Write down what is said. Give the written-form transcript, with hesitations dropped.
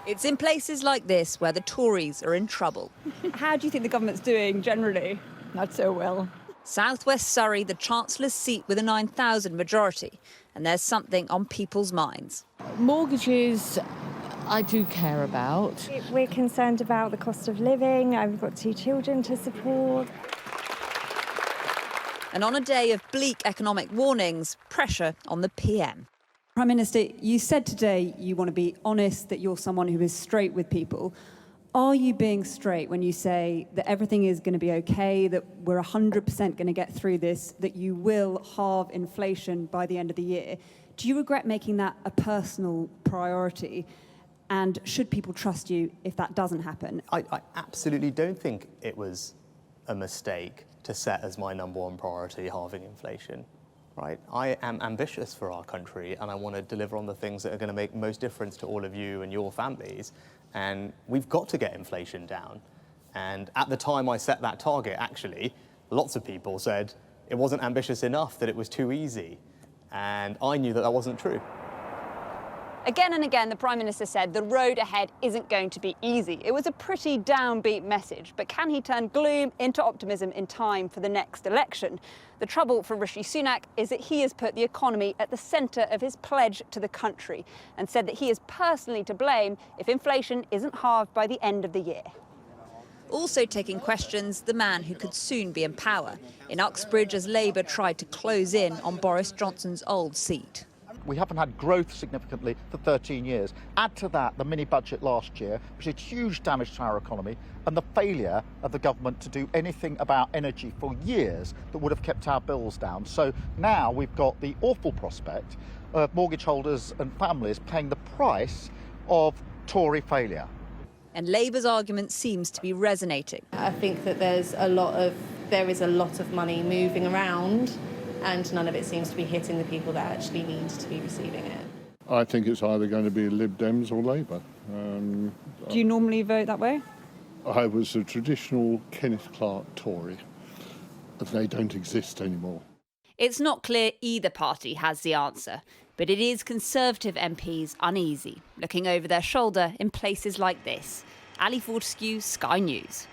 It's in places like this where the Tories are in trouble. How do you think the government's doing generally? Not so well. South West Surrey, the Chancellor's seat with a 9,000 majority. And there's something on people's minds. Mortgages, I do care about. We're concerned about the cost of living. I've got 2 children to support. And on a day of bleak economic warnings, pressure on the PM. Prime Minister, you said today you want to be honest, that you're someone who is straight with people. Are you being straight when you say that everything is going to be OK, that we're 100% going to get through this, that you will halve inflation by the end of the year? Do you regret making that a personal priority? And should people trust you if that doesn't happen? I absolutely don't think it was a mistake to set as my #1 priority halving inflation. Right? I am ambitious for our country and I want to deliver on the things that are going to make most difference to all of you and your families. And we've got to get inflation down. And at the time I set that target, actually, lots of people said it wasn't ambitious enough, that it was too easy. And I knew that that wasn't true. Again and again, the Prime Minister said the road ahead isn't going to be easy. It was a pretty downbeat message, but can he turn gloom into optimism in time for the next election? The trouble for Rishi Sunak is that he has put the economy at the centre of his pledge to the country and said that he is personally to blame if inflation isn't halved by the end of the year. Also taking questions, the man who could soon be in power in Uxbridge as Labour tried to close in on Boris Johnson's old seat. We haven't had growth significantly for 13 years. Add to that the mini-budget last year, which did huge damage to our economy, and the failure of the government to do anything about energy for years that would have kept our bills down. So now we've got the awful prospect of mortgage holders and families paying the price of Tory failure. And Labour's argument seems to be resonating. I think that there is a lot of money moving around, and none of it seems to be hitting the people that actually need to be receiving it. I think it's either going to be Lib Dems or Labour. Do you normally vote that way? I was a traditional Kenneth Clark Tory. They don't exist anymore. It's not clear either party has the answer, but it is Conservative MPs uneasy, looking over their shoulder in places like this. Ali Fortescue, Sky News.